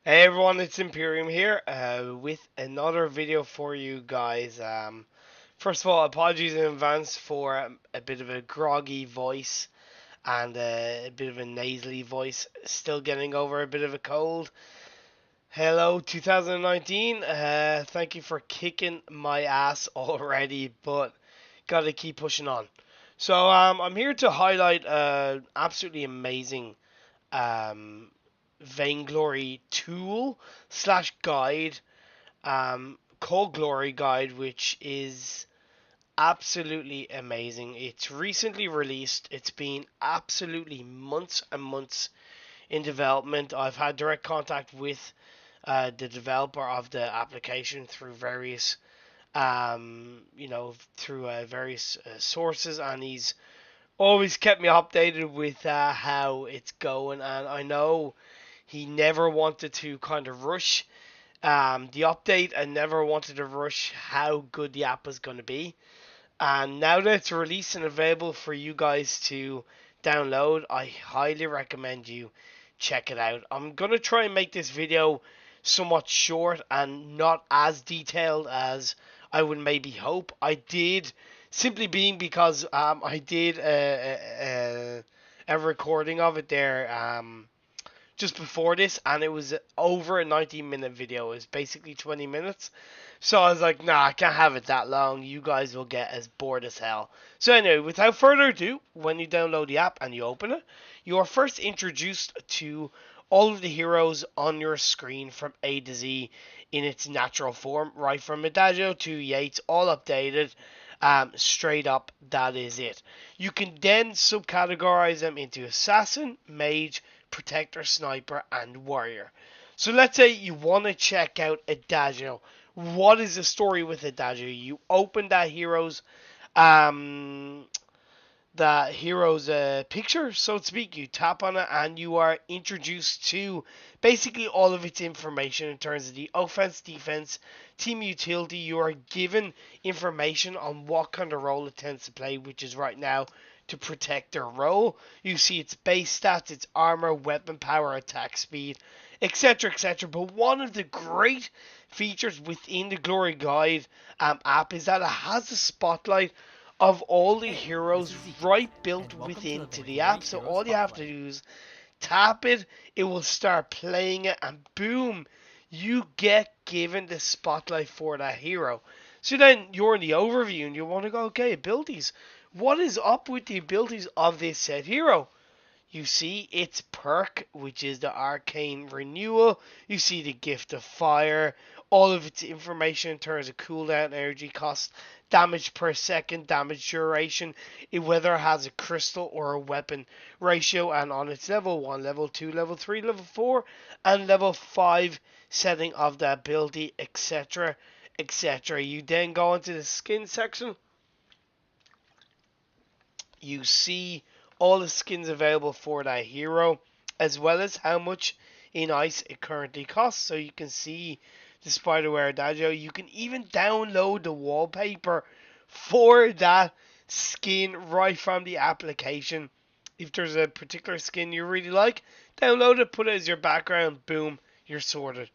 Hey everyone, it's Imperium here with another video for you guys. First of all, apologies in advance for a bit of a groggy voice and a bit of a nasally voice. Still getting over a bit of a cold. Hello, 2019. Thank you for kicking my ass already, but gotta keep pushing on. So I'm here to highlight absolutely amazing um, Vainglory tool slash guide called GloryGuide, which is absolutely amazing. It's recently released. It's been absolutely months and months in development. I've had direct contact with the developer of the application through various through various sources, and he's always kept me updated with how it's going. And I know he never wanted to kind of rush the update and never wanted to rush how good the app was going to be. And now that it's released and available for you guys to download, I highly recommend you check it out. I'm going to try and make this video somewhat short and not as detailed as I would maybe hope. I did, simply being because I did a recording of it there just before this, and it was over a 19-minute video. It was basically 20 minutes. So I was like, nah, I can't have it that long. You guys will get as bored as hell. So anyway, without further ado, when you download the app and you open it, you are first introduced to all of the heroes on your screen from A to Z in its natural form, right from Adagio to Yates, all updated. Straight up, that is it. You can then subcategorize them into assassin, mage, protector, sniper, and warrior. So let's say you want to check out Adagio. What is the story with Adagio? You open um, that hero's picture, so to speak. You tap on it, and you are introduced to basically all of its information in terms of the offense, defense, team utility. You are given information on what kind of role it tends to play, which is right now to protect their role. You see its base stats, its armor, weapon power, attack speed, etc., etc. But one of the great features within the Glory Guide app is that it has a spotlight of all the Hey, this heroes is Ezekiel, right built and welcome to the within to the Vainglory app. So Hero all you have to Spotlight. do is tap it, it will start playing it, and boom, you get given the spotlight for that hero. So then you're in the overview and you want to go, okay, abilities. What is up with the abilities of this said hero? You see its perk, which is the Arcane Renewal. You see the Gift of Fire. All of its information in terms of cooldown, energy cost, damage per second, damage duration, whether it has a crystal or a weapon ratio, and on its level 1, level 2, level 3, level 4, and level 5 setting of the ability, etc. etc. You then go into the skin section. You see all the skins available for that hero, as well as how much in ice it currently costs. So you can see the Spiderware Adagio. You can even download the wallpaper for that skin right from the application. If there's a particular skin you really like, download it, put it as your background, boom, you're sorted.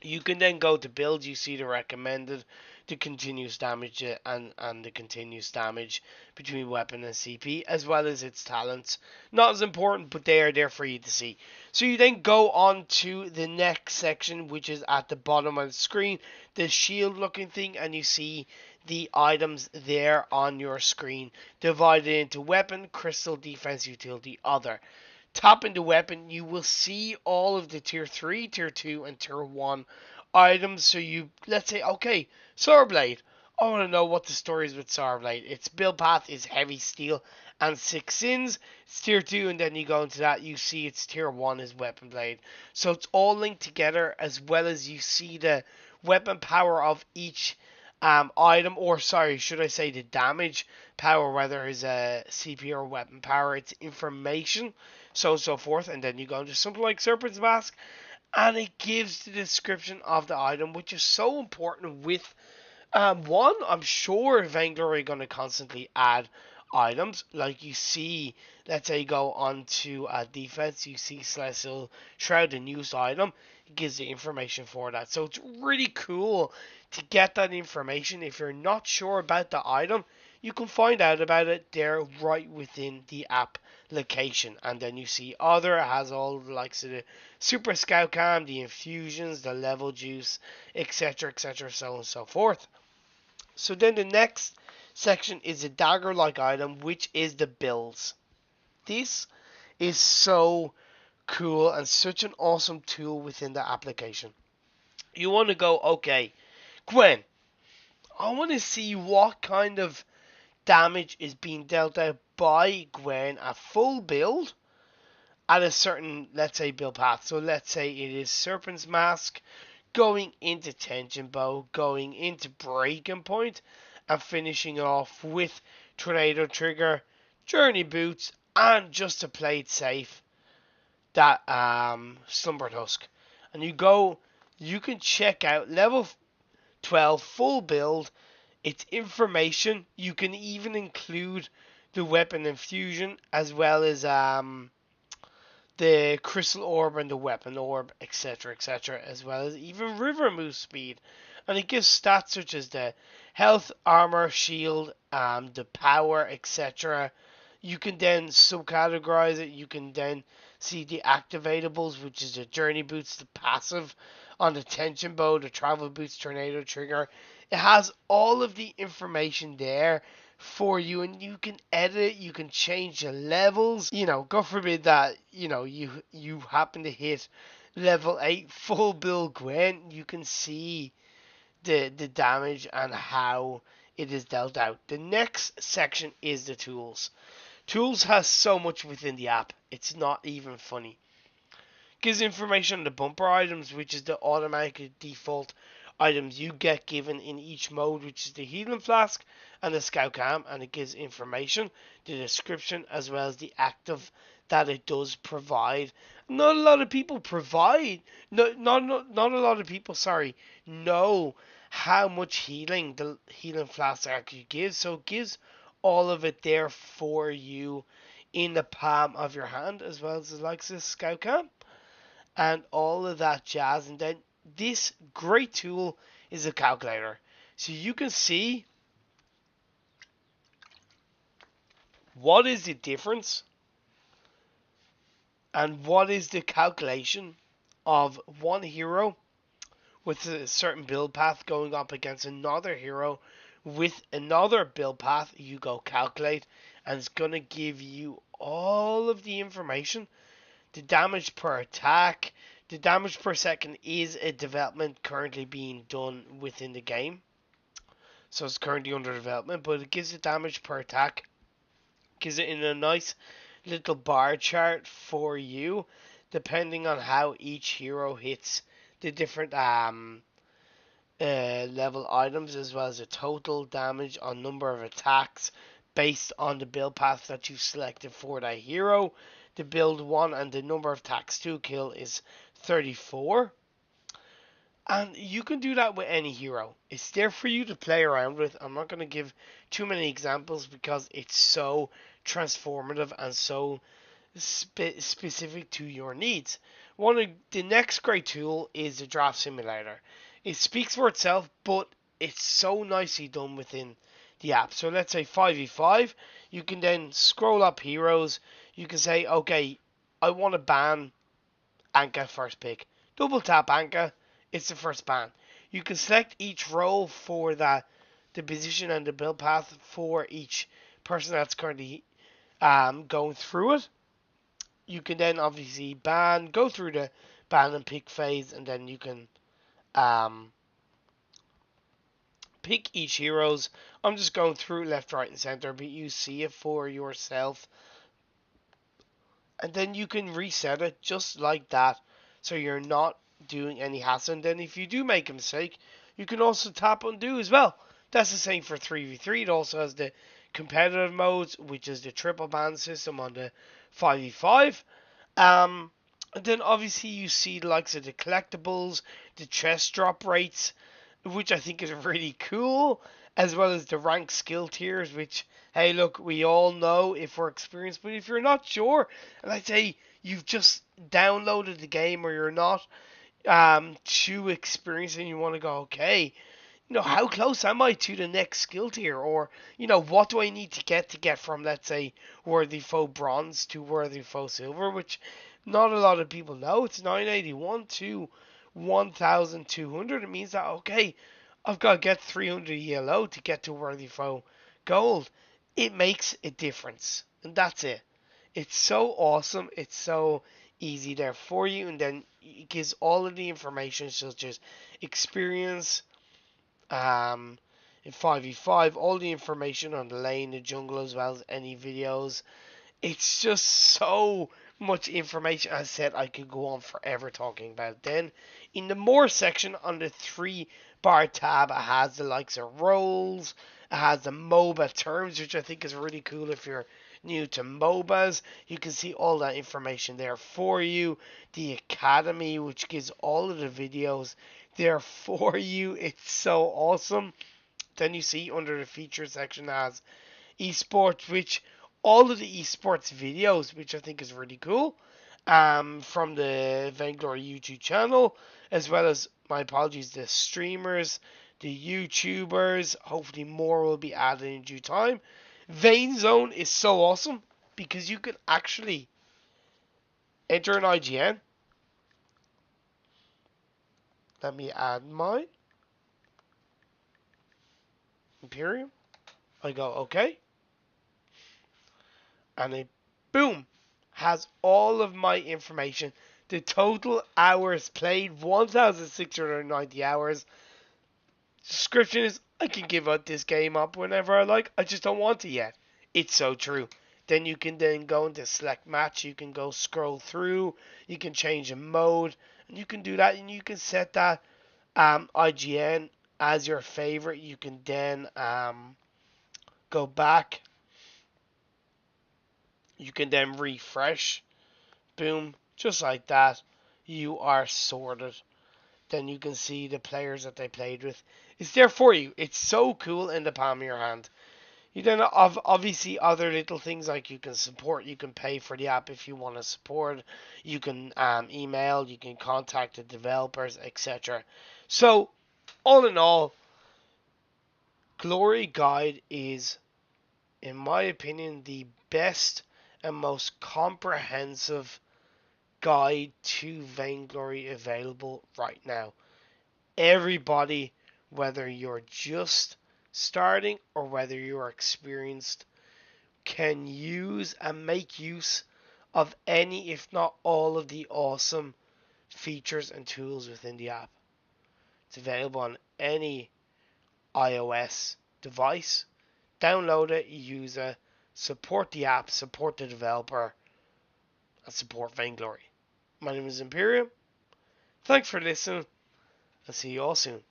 You can then go to build. You see the recommended, the continuous damage and the continuous damage between weapon and CP, as well as its talents. Not as important, but they are there for you to see. So you then go on to the next section, which is at the bottom of the screen, the shield looking thing, and you see the items there on your screen divided into weapon, crystal, defense, utility, other. Tap into weapon, you will see all of the tier 3, tier 2, and tier 1 items. So you, let's say, okay, Swordblade. I want to know what the story is with Swordblade. Its build path is heavy steel and 6 sins. It's tier 2, and then you go into that, you see its tier 1 is Weapon Blade. So it's all linked together, as well as you see the weapon power of each item, or sorry, should I say the damage power, whether it's a CP or weapon power, it's information, so forth, and then you go into something like Serpent's Mask, and it gives the description of the item, which is so important with one, I'm sure Vainglory are going to constantly add items. Like you see, let's say you go on to defense, you see Celestial Shroud, the newest item, gives the information for that. So it's really cool to get that information. If you're not sure about the item, you can find out about it there right within the application. And then you see other, it has all the likes of the Super Scout Cam, the infusions, the level juice, etc., so on and so forth. So then the next section is a dagger-like item, which is the bills. This is so cool and such an awesome tool within the application. You want to go, okay, Gwen, I want to see what kind of damage is being dealt out by Gwen at full build at a certain, let's say, build path. So let's say it is Serpent's Mask going into Tension Bow, going into Breaking Point, and finishing off with Tornado Trigger, Journey Boots, and just to play it safe, that Slumbered Husk. And you can check out level 12 full build. It's information. You can even include the weapon infusion as well as the crystal orb and the weapon orb, etc., as well as even river move speed. And it gives stats such as the health, armor, shield, the power, etc. You can then subcategorize it. You can then see the activatables, which is the journey boots, the passive on the tension bow, the travel boots, tornado trigger. It has all of the information there for you, and you can edit it, you can change the levels. God forbid that you happen to hit level 8 full build Gwen, you can see the damage and how it is dealt out. The next section is the tools. Tools has so much within the app, it's not even funny. Gives information on the bumper items, which is the automatic default items you get given in each mode, which is the healing flask and the scout cam, and it gives information, the description, as well as the active that it does provide. Not a lot of people provide, not a lot of people, know how much healing the healing flask actually gives. So it gives all of it there for you in the palm of your hand, as well as the likes of scout cam and all of that jazz. And then this great tool is a calculator. So you can see what is the difference and what is the calculation of one hero with a certain build path going up against another hero with another build path. You go calculate, and it's going to give you all of the information. The damage per attack, the damage per second is a development currently being done within the game. So it's currently under development, but it gives the damage per attack. Gives it in a nice little bar chart for you, depending on how each hero hits the different level items, as well as the total damage on number of attacks based on the build path that you've selected for that hero. The build 1 and the number of attacks to kill is 34. And you can do that with any hero. It's there for you to play around with. I'm not going to give too many examples because it's so transformative and so specific to your needs. One of the next great tool is the draft simulator. It speaks for itself, but it's so nicely done within the app. So let's say 5v5, you can then scroll up heroes. You can say, okay, I want to ban Anka first pick. Double tap Anka, it's the first ban. You can select each role for the position and the build path for each person that's currently going through it. You can then obviously go through the ban and pick phase, and then you can pick each heroes. I'm just going through left, right, and center, but you see it for yourself. And then you can reset it just like that, so you're not doing any hassle. And then if you do make a mistake, you can also tap undo as well. That's the same for 3v3. It also has the competitive modes, which is the triple ban system on the 5v5. And then obviously you see the likes of the collectibles, the chest drop rates, which I think is really cool, as well as the rank skill tiers, which, hey, look, we all know if we're experienced, but if you're not sure, and I'd say you've just downloaded the game or you're not to experience, and you want to go, okay, how close am I to the next skill tier? Or, what do I need to get from, let's say, Worthy Foe Bronze to Worthy Foe Silver, which not a lot of people know. It's 981 to 1200. It means that, okay, I've got to get 300 ELO to get to Worthy Foe Gold. It makes a difference. And that's it. It's so awesome. It's so easy there for you. And then it gives all of the information, such as experience, um, in 5v5, all the information on the lane, the jungle, as well as any videos. It's just so much information. As I said, I could go on forever talking about it. Then, in the more section on the 3 bar tab, it has the likes of roles, it has the MOBA terms, which I think is really cool if you're new to MOBAs. You can see all that information there for you. The Academy, which gives all of the videos there for you. It's so awesome. Then you see under the feature section has esports, which all of the esports videos, which I think is really cool, from the Vainglory YouTube channel, as well as, my apologies, the streamers, the YouTubers. Hopefully more will be added in due time. Vein Zone is so awesome because you can actually enter an IGN. Let me add mine. Imperium. I go, okay. And it, boom, has all of my information. The total hours played, 1,690 hours. Description is, I can give out this game up whenever I like. I just don't want to yet. It's so true. Then you can then go into select match. You can go scroll through. You can change a mode. And you can do that. And you can set that IGN as your favorite. You can then go back. You can then refresh. Boom. Just like that. You are sorted. Then you can see the players that they played with. It's there for you. It's so cool in the palm of your hand. You then have obviously other little things like you can support, you can pay for the app if you want to support, you can email, you can contact the developers, etc. So, all in all, GloryGuide is, in my opinion, the best and most comprehensive guide to Vainglory available right now. Everybody, whether you're just starting or whether you're experienced, can use and make use of any, if not all, of the awesome features and tools within the app. It's available on any iOS device. Download it, use it, support the app, support the developer, and support Vainglory. My name is Imperium. Thanks for listening. I'll see you all soon.